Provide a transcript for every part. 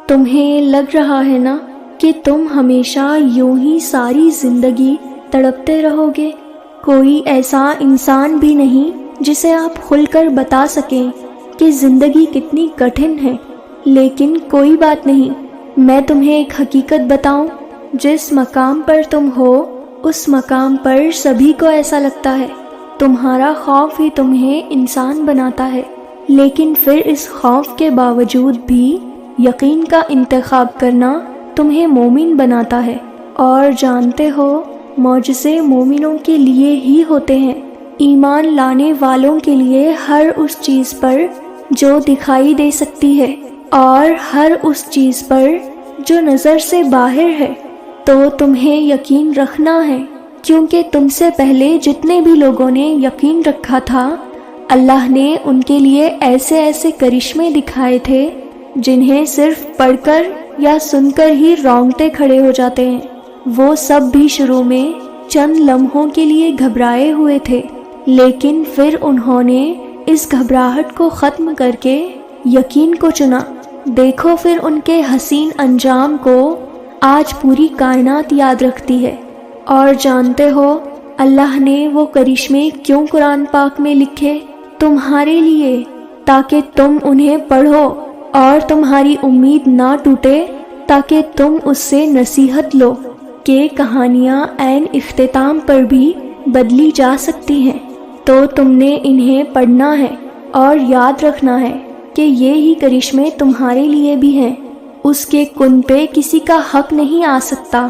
تمہیں لگ رہا ہے نا کہ تم ہمیشہ یوں ہی ساری زندگی تڑپتے رہو گے؟ کوئی ایسا انسان بھی نہیں جسے آپ کھل کر بتا سکیں کہ زندگی کتنی کٹھن ہے، لیکن کوئی بات نہیں، میں تمہیں ایک حقیقت بتاؤں، جس مقام پر تم ہو اس مقام پر سبھی کو ایسا لگتا ہے۔ تمہارا خوف ہی تمہیں انسان بناتا ہے، لیکن پھر اس خوف کے باوجود بھی یقین کا انتخاب کرنا تمہیں مومن بناتا ہے۔ اور جانتے ہو، معجزے مومنوں کے لیے ہی ہوتے ہیں، ایمان لانے والوں کے لیے ہر اس چیز پر جو دکھائی دے سکتی ہے اور ہر اس چیز پر جو نظر سے باہر ہے۔ تو تمہیں یقین رکھنا ہے، کیونکہ تم سے پہلے جتنے بھی لوگوں نے یقین رکھا تھا، اللہ نے ان کے لیے ایسے ایسے کرشمے دکھائے تھے جنہیں صرف پڑھ کر یا سن کر ہی رونگٹے کھڑے ہو جاتے ہیں۔ وہ سب بھی شروع میں چند لمحوں کے لیے گھبرائے ہوئے تھے، لیکن پھر انہوں نے اس گھبراہٹ کو ختم کر کے یقین کو چنا۔ دیکھو پھر ان کے حسین انجام کو آج پوری کائنات یاد رکھتی ہے۔ اور جانتے ہو اللہ نے وہ کرشمے کیوں قرآن پاک میں لکھے؟ تمہارے لیے، تاکہ تم انہیں پڑھو اور تمہاری امید نہ ٹوٹے، تاکہ تم اس سے نصیحت لو کہ کہانیاں عین اختتام پر بھی بدلی جا سکتی ہیں۔ تو تم نے انہیں پڑھنا ہے اور یاد رکھنا ہے کہ یہ ہی کرشمے تمہارے لیے بھی ہیں۔ اس کے کن پہ کسی کا حق نہیں آ سکتا،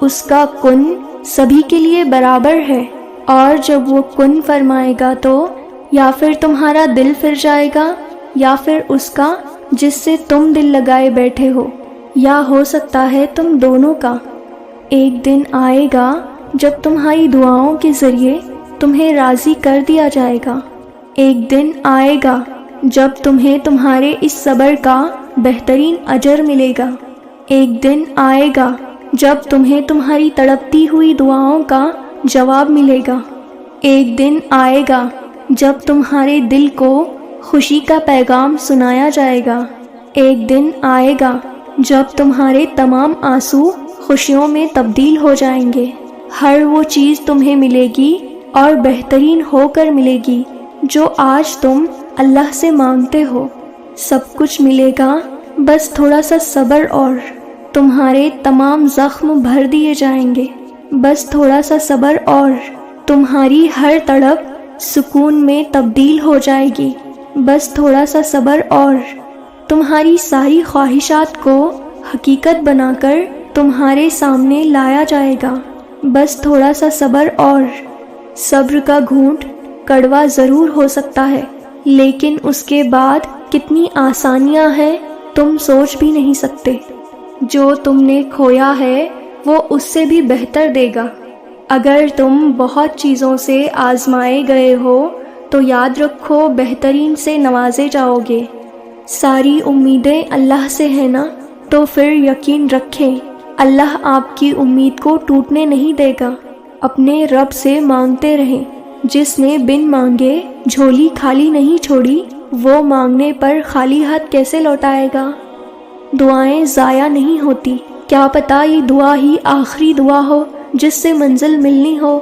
اس کا کن سبھی کے لیے برابر ہے، اور جب وہ کن فرمائے گا تو یا پھر تمہارا دل پھر جائے گا یا پھر اس کا جس سے تم دل لگائے بیٹھے ہو، یا ہو سکتا ہے تم دونوں کا۔ ایک دن آئے گا جب تمہاری دعاؤں کے ذریعے تمہیں راضی کر دیا جائے گا۔ ایک دن آئے گا جب تمہیں تمہارے اس صبر کا بہترین اجر ملے گا۔ ایک دن آئے گا جب تمہیں تمہاری تڑپتی ہوئی دعاؤں کا جواب ملے گا۔ ایک دن آئے گا جب تمہارے دل کو خوشی کا پیغام سنایا جائے گا۔ ایک دن آئے گا جب تمہارے تمام آنسو خوشیوں میں تبدیل ہو جائیں گے۔ ہر وہ چیز تمہیں ملے گی اور بہترین ہو کر ملے گی جو آج تم اللہ سے مانگتے ہو۔ سب کچھ ملے گا، بس تھوڑا سا صبر، اور تمہارے تمام زخم بھر دیے جائیں گے۔ بس تھوڑا سا صبر اور تمہاری ہر تڑپ سکون میں تبدیل ہو جائے گی۔ بس تھوڑا سا صبر اور تمہاری ساری خواہشات کو حقیقت بنا کر تمہارے سامنے لایا جائے گا۔ بس تھوڑا سا صبر اور صبر کا گھونٹ کڑوا ضرور ہو سکتا ہے، لیکن اس کے بعد کتنی آسانیاں ہیں تم سوچ بھی نہیں سکتے۔ جو تم نے کھویا ہے وہ اس سے بھی بہتر دے گا۔ اگر تم بہت چیزوں سے آزمائے گئے ہو تو یاد رکھو بہترین سے نوازے جاؤ گے۔ ساری امیدیں اللہ سے ہیں نا، تو پھر یقین رکھیں اللہ آپ کی امید کو ٹوٹنے نہیں دے گا۔ اپنے رب سے مانگتے رہیں، جس نے بن مانگے جھولی خالی نہیں چھوڑی، وہ مانگنے پر خالی ہاتھ کیسے لوٹائے گا؟ دعائیں ضائع نہیں ہوتی، کیا پتہ یہ دعا ہی آخری دعا ہو جس سے منزل ملنی ہو۔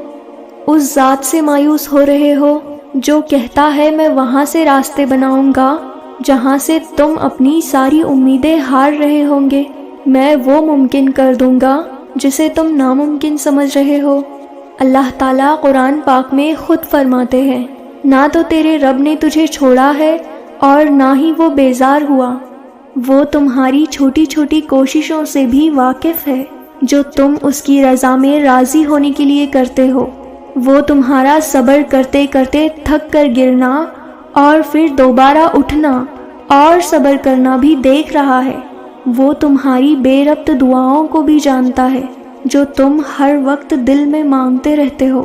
اس ذات سے مایوس ہو رہے ہو جو کہتا ہے میں وہاں سے راستے بناؤں گا جہاں سے تم اپنی ساری امیدیں ہار رہے ہوں گے۔ میں وہ ممکن کر دوں گا جسے تم ناممکن سمجھ رہے ہو۔ اللہ تعالیٰ قرآن پاک میں خود فرماتے ہیں، نہ تو تیرے رب نے تجھے چھوڑا ہے اور نہ ہی وہ بیزار ہوا، وہ تمہاری چھوٹی چھوٹی کوششوں سے بھی واقف ہے جو تم اس کی رضا میں راضی ہونے کے لیے کرتے ہو۔ وہ تمہارا صبر کرتے کرتے تھک کر گرنا اور پھر دوبارہ اٹھنا اور صبر کرنا بھی دیکھ رہا ہے۔ وہ تمہاری بے ربط دعاؤں کو بھی جانتا ہے جو تم ہر وقت دل میں مانگتے رہتے ہو۔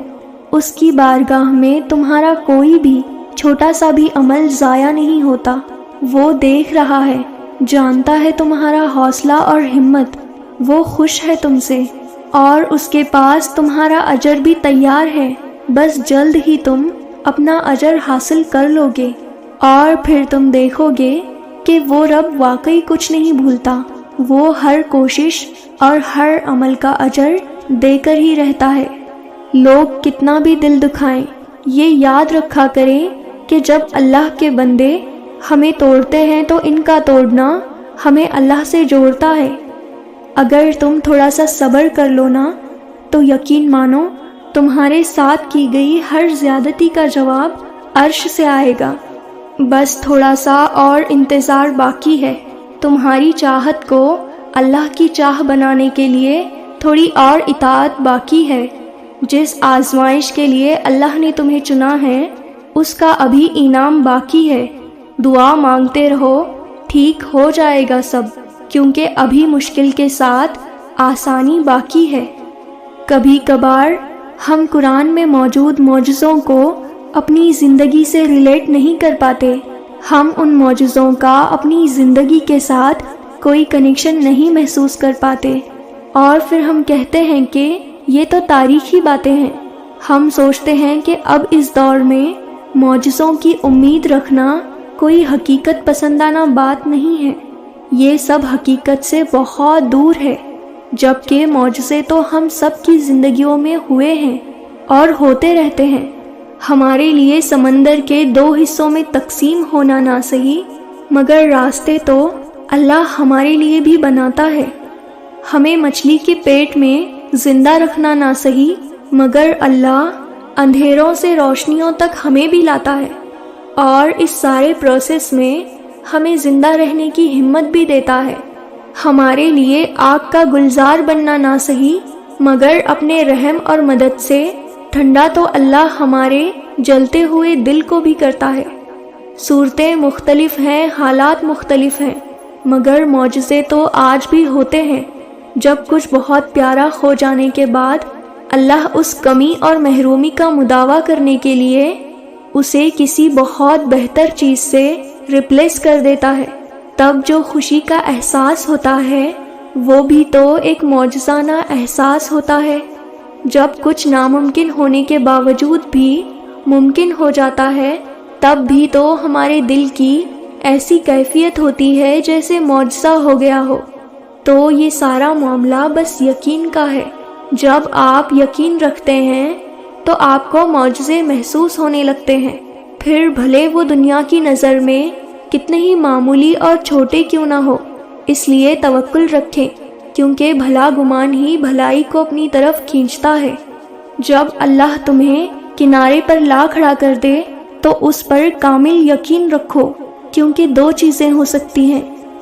اس کی بارگاہ میں تمہارا کوئی بھی چھوٹا سا بھی عمل ضائع نہیں ہوتا۔ وہ دیکھ رہا ہے، جانتا ہے تمہارا حوصلہ اور ہمت، وہ خوش ہے تم سے، اور اس کے پاس تمہارا اجر بھی تیار ہے۔ بس جلد ہی تم اپنا اجر حاصل کر لو گے، اور پھر تم دیکھو گے کہ وہ رب واقعی کچھ نہیں بھولتا، وہ ہر کوشش اور ہر عمل کا اجر دے کر ہی رہتا ہے۔ لوگ کتنا بھی دل دکھائیں، یہ یاد رکھا کریں کہ جب اللہ کے بندے ہمیں توڑتے ہیں تو ان کا توڑنا ہمیں اللہ سے جوڑتا ہے۔ اگر تم تھوڑا سا صبر کر لو نا تو یقین مانو تمہارے ساتھ کی گئی ہر زیادتی کا جواب عرش سے آئے گا۔ بس تھوڑا سا اور انتظار باقی ہے۔ تمہاری چاہت کو اللہ کی چاہ بنانے کے لیے تھوڑی اور اطاعت باقی ہے۔ جس آزمائش کے لیے اللہ نے تمہیں چنا ہے اس کا ابھی انعام باقی ہے۔ دعا مانگتے رہو، ٹھیک ہو جائے گا سب، کیونکہ ابھی مشکل کے ساتھ آسانی باقی ہے۔ کبھی کبھار ہم قرآن میں موجود معجزوں کو اپنی زندگی سے ریلیٹ نہیں کر پاتے۔ ہم ان معجزوں کا اپنی زندگی کے ساتھ کوئی کنیکشن نہیں محسوس کر پاتے، اور پھر ہم کہتے ہیں کہ یہ تو تاریخی باتیں ہیں۔ ہم سوچتے ہیں کہ اب اس دور میں معجزوں کی امید رکھنا کوئی حقیقت پسندانہ بات نہیں ہے۔ یہ سب حقیقت سے بہت دور ہے، جبکہ معجزے تو ہم سب کی زندگیوں میں ہوئے ہیں اور ہوتے رہتے ہیں۔ ہمارے لیے سمندر کے 2 حصوں میں تقسیم ہونا نہ صحیح، مگر راستے تو اللہ ہمارے لیے بھی بناتا ہے۔ ہمیں مچھلی کے پیٹ میں زندہ رکھنا نہ صحیح، مگر اللہ اندھیروں سے روشنیوں تک ہمیں بھی لاتا ہے، اور اس سارے پروسیس میں ہمیں زندہ رہنے کی ہمت بھی دیتا ہے۔ ہمارے لیے آگ کا گلزار بننا نہ صحیح، مگر اپنے رحم اور مدد سے ٹھنڈا تو اللہ ہمارے جلتے ہوئے دل کو بھی کرتا ہے۔ صورتیں مختلف ہیں، حالات مختلف ہیں، مگر معجزے تو آج بھی ہوتے ہیں۔ جب کچھ بہت پیارا ہو جانے کے بعد اللہ اس کمی اور محرومی کا مداوع کرنے کے لیے اسے کسی بہت بہتر چیز سے ریپلیس کر دیتا ہے، تب جو خوشی کا احساس ہوتا ہے وہ بھی تو ایک معجزانہ احساس ہوتا ہے۔ جب کچھ ناممکن ہونے کے باوجود بھی ممکن ہو جاتا ہے تب بھی تو ہمارے دل کی ایسی کیفیت ہوتی ہے جیسے معجزہ ہو گیا ہو۔ تو یہ سارا معاملہ بس یقین کا ہے۔ جب آپ یقین رکھتے ہیں تو آپ کو معجزے محسوس ہونے لگتے ہیں، پھر بھلے وہ دنیا کی نظر میں کتنے ہی معمولی اور چھوٹے کیوں نہ ہو۔ اس لیے توکل رکھیں، کیونکہ بھلا گمان ہی بھلائی کو اپنی طرف کھینچتا ہے۔ جب اللہ تمہیں کنارے پر لا کھڑا کر دے تو اس پر کامل یقین رکھو، کیونکہ 2 چیزیں ہو سکتی ہیں،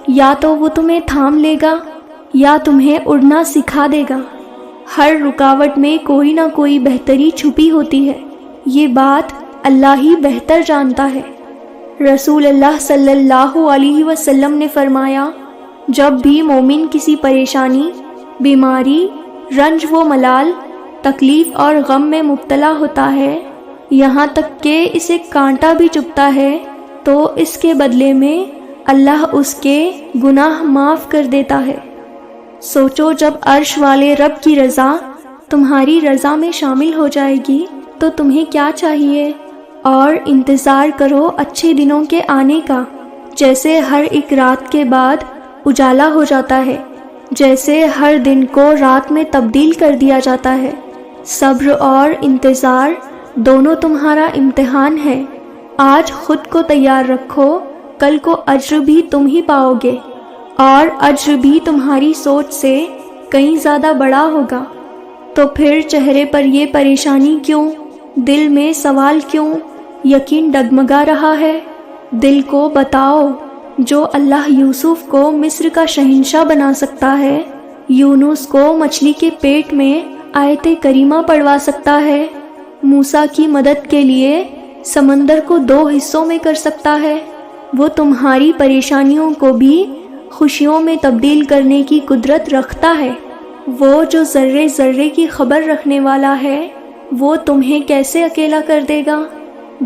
یا تو وہ تمہیں تھام لے گا یا تمہیں اڑنا سکھا دے گا۔ ہر رکاوٹ میں کوئی نہ کوئی بہتری چھپی ہوتی ہے، یہ بات اللہ ہی بہتر جانتا ہے۔ رسول اللہ صلی اللہ علیہ وسلم نے فرمایا، جب بھی مومن کسی پریشانی، بیماری، رنج و ملال، تکلیف اور غم میں مبتلا ہوتا ہے، یہاں تک کہ اسے کانٹا بھی چبھتا ہے، تو اس کے بدلے میں اللہ اس کے گناہ معاف کر دیتا ہے۔ سوچو جب عرش والے رب کی رضا تمہاری رضا میں شامل ہو جائے گی تو تمہیں کیا چاہیے؟ اور انتظار کرو اچھے دنوں کے آنے کا، جیسے ہر ایک رات کے بعد اجالا ہو جاتا ہے، جیسے ہر دن کو رات میں تبدیل کر دیا جاتا ہے۔ صبر اور انتظار دونوں تمہارا امتحان ہے۔ آج خود کو تیار رکھو، کل کو اجر بھی تم ہی پاؤ گے، اور اجر بھی تمہاری سوچ سے کہیں زیادہ بڑا ہوگا۔ تو پھر چہرے پر یہ پریشانی کیوں؟ دل میں سوال کیوں؟ یقین ڈگمگا رہا ہے؟ دل کو بتاؤ، جو اللہ یوسف کو مصر کا شہنشاہ بنا سکتا ہے، یونس کو مچھلی کے پیٹ میں آیت کریمہ پڑھوا سکتا ہے، موسیٰ کی مدد کے لیے سمندر کو 2 حصوں میں کر سکتا ہے، وہ تمہاری پریشانیوں کو بھی خوشیوں میں تبدیل کرنے کی قدرت رکھتا ہے۔ وہ جو ذرے ذرے کی خبر رکھنے والا ہے، وہ تمہیں کیسے اکیلا کر دے گا؟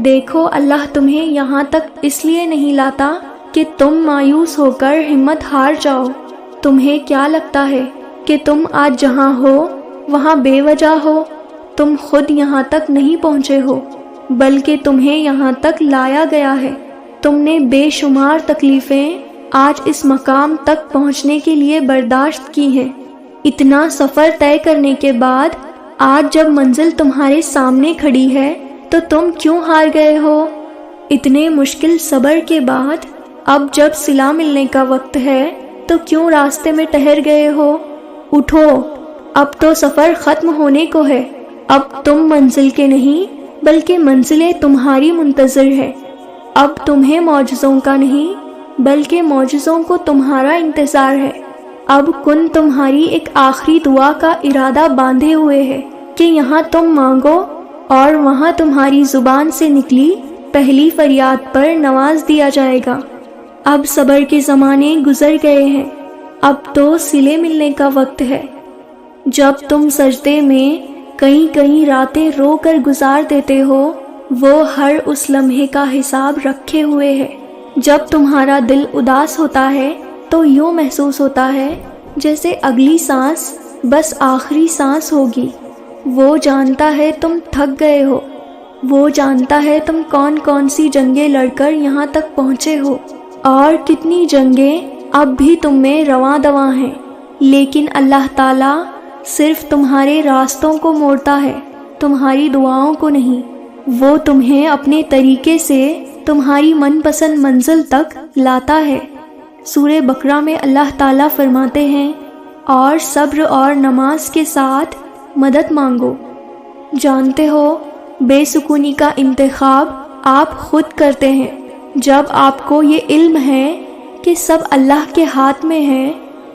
دیکھو، اللہ تمہیں یہاں تک اس لیے نہیں لاتا کہ تم مایوس ہو کر ہمت ہار جاؤ۔ تمہیں کیا لگتا ہے کہ تم آج جہاں ہو وہاں بے وجہ ہو؟ تم خود یہاں تک نہیں پہنچے ہو، بلکہ تمہیں یہاں تک لایا گیا ہے۔ تم نے بے شمار تکلیفیں آج اس مقام تک پہنچنے کے لیے برداشت کی ہیں۔ اتنا سفر طے کرنے کے بعد آج جب منزل تمہارے سامنے کھڑی ہے تو تم کیوں ہار گئے ہو؟ اتنے مشکل صبر کے بعد اب جب صلہ ملنے کا وقت ہے تو کیوں راستے میں ٹھہر گئے ہو؟ اٹھو، اب تو سفر ختم ہونے کو ہے۔ اب تم منزل کے نہیں بلکہ منزلیں تمہاری منتظر ہے۔ اب تمہیں معجزوں کا نہیں بلکہ معجزوں کو تمہارا انتظار ہے۔ اب کن تمہاری ایک آخری دعا کا ارادہ باندھے ہوئے ہے کہ یہاں تم مانگو اور وہاں تمہاری زبان سے نکلی پہلی فریاد پر نواز دیا جائے گا۔ اب صبر کے زمانے گزر گئے ہیں، اب تو صلے ملنے کا وقت ہے۔ جب تم سجدے میں کئی راتیں رو کر گزار دیتے ہو، وہ ہر اس لمحے کا حساب رکھے ہوئے ہے۔ جب تمہارا دل اداس ہوتا ہے تو یوں محسوس ہوتا ہے جیسے اگلی سانس بس آخری سانس ہوگی۔ وہ جانتا ہے تم تھک گئے ہو، وہ جانتا ہے تم کون سی جنگیں لڑ کر یہاں تک پہنچے ہو اور کتنی جنگیں اب بھی تم میں رواں دواں ہیں، لیکن اللہ تعالیٰ صرف تمہارے راستوں کو موڑتا ہے، تمہاری دعاؤں کو نہیں۔ وہ تمہیں اپنے طریقے سے تمہاری من پسند منزل تک لاتا ہے۔ سورہ بقرہ میں اللہ تعالیٰ فرماتے ہیں، اور صبر اور نماز کے ساتھ مدد مانگو۔ جانتے ہو، بے سکونی کا انتخاب آپ خود کرتے ہیں۔ جب آپ کو یہ علم ہے کہ سب اللہ کے ہاتھ میں ہے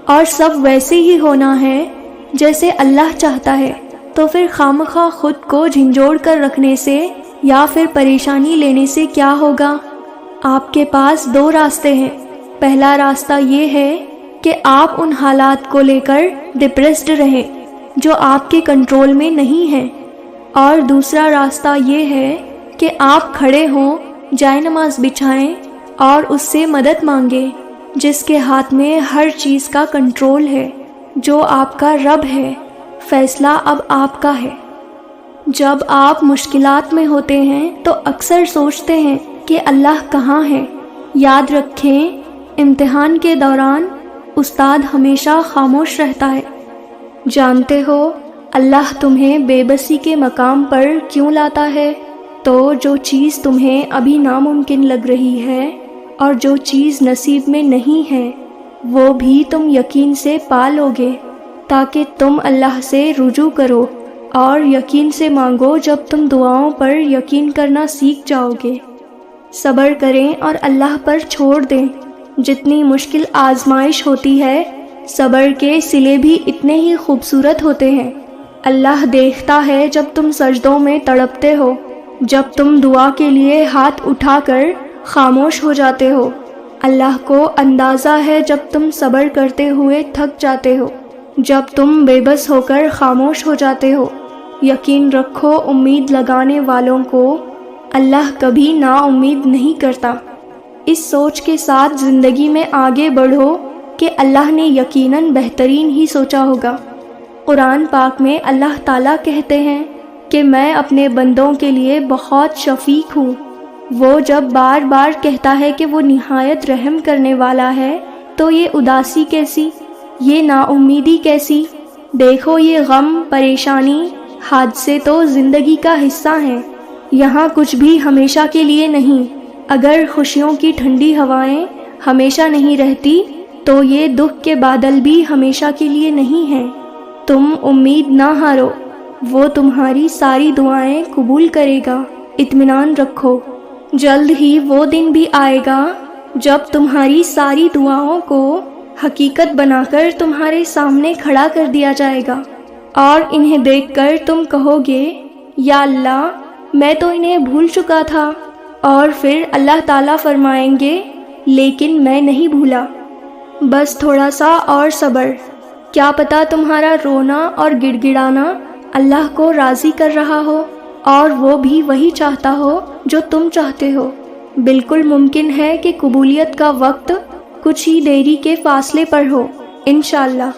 اور سب ویسے ہی ہونا ہے جیسے اللہ چاہتا ہے، تو پھر خامخواہ خود کو جھنجھوڑ کر رکھنے سے یا پھر پریشانی لینے سے کیا ہوگا؟ آپ کے پاس دو راستے ہیں۔ پہلا راستہ یہ ہے کہ آپ ان حالات کو لے کر ڈپریسڈ رہیں جو آپ کے کنٹرول میں نہیں ہیں، اور دوسرا راستہ یہ ہے کہ آپ کھڑے ہوں، جائے نماز بچھائیں اور اس سے مدد مانگیں جس کے ہاتھ میں ہر چیز کا کنٹرول ہے، جو آپ کا رب ہے۔ فیصلہ اب آپ کا ہے۔ جب آپ مشکلات میں ہوتے ہیں تو اکثر سوچتے ہیں کہ اللہ کہاں ہے۔ یاد رکھیں، امتحان کے دوران استاد ہمیشہ خاموش رہتا ہے۔ جانتے ہو اللہ تمہیں بے بسی کے مقام پر کیوں لاتا ہے؟ تو جو چیز تمہیں ابھی ناممکن لگ رہی ہے اور جو چیز نصیب میں نہیں ہے، وہ بھی تم یقین سے پا لوگے، تاکہ تم اللہ سے رجوع کرو اور یقین سے مانگو۔ جب تم دعاؤں پر یقین کرنا سیکھ جاؤ گے، صبر کریں اور اللہ پر چھوڑ دیں۔ جتنی مشکل آزمائش ہوتی ہے، صبر کے صلے بھی اتنے ہی خوبصورت ہوتے ہیں۔ اللہ دیکھتا ہے جب تم سجدوں میں تڑپتے ہو، جب تم دعا کے لیے ہاتھ اٹھا کر خاموش ہو جاتے ہو۔ اللہ کو اندازہ ہے جب تم صبر کرتے ہوئے تھک جاتے ہو، جب تم بے بس ہو کر خاموش ہو جاتے ہو۔ یقین رکھو، امید لگانے والوں کو اللہ کبھی نا امید نہیں کرتا۔ اس سوچ کے ساتھ زندگی میں آگے بڑھو کہ اللہ نے یقیناً بہترین ہی سوچا ہوگا۔ قرآن پاک میں اللہ تعالیٰ کہتے ہیں کہ میں اپنے بندوں کے لیے بہت شفیق ہوں۔ وہ جب بار بار کہتا ہے کہ وہ نہایت رحم کرنے والا ہے، تو یہ اداسی کیسی، یہ نا امیدی کیسی؟ دیکھو، یہ غم، پریشانی، حادثے تو زندگی کا حصہ ہیں۔ یہاں کچھ بھی ہمیشہ کے لیے نہیں۔ اگر خوشیوں کی ٹھنڈی ہوائیں ہمیشہ نہیں رہتی تو یہ دکھ کے بادل بھی ہمیشہ کے لیے نہیں ہیں۔ تم امید نہ ہارو، وہ تمہاری ساری دعائیں قبول کرے گا۔ اطمینان رکھو، جلد ہی وہ دن بھی آئے گا جب تمہاری ساری دعاؤں کو حقیقت بنا کر تمہارے سامنے کھڑا کر دیا جائے گا، اور انہیں دیکھ کر تم کہو گے، یا اللہ، میں تو انہیں بھول چکا تھا۔ اور پھر اللہ تعالیٰ فرمائیں گے، لیکن میں نہیں بھولا، بس تھوڑا سا اور صبر۔ کیا پتہ تمہارا رونا اور گڑ گڑانا اللہ کو راضی کر رہا ہو، اور وہ بھی وہی چاہتا ہو جو تم چاہتے ہو۔ بالکل ممکن ہے کہ قبولیت کا وقت کچھ ہی دیری کے فاصلے پر ہو، انشاءاللہ۔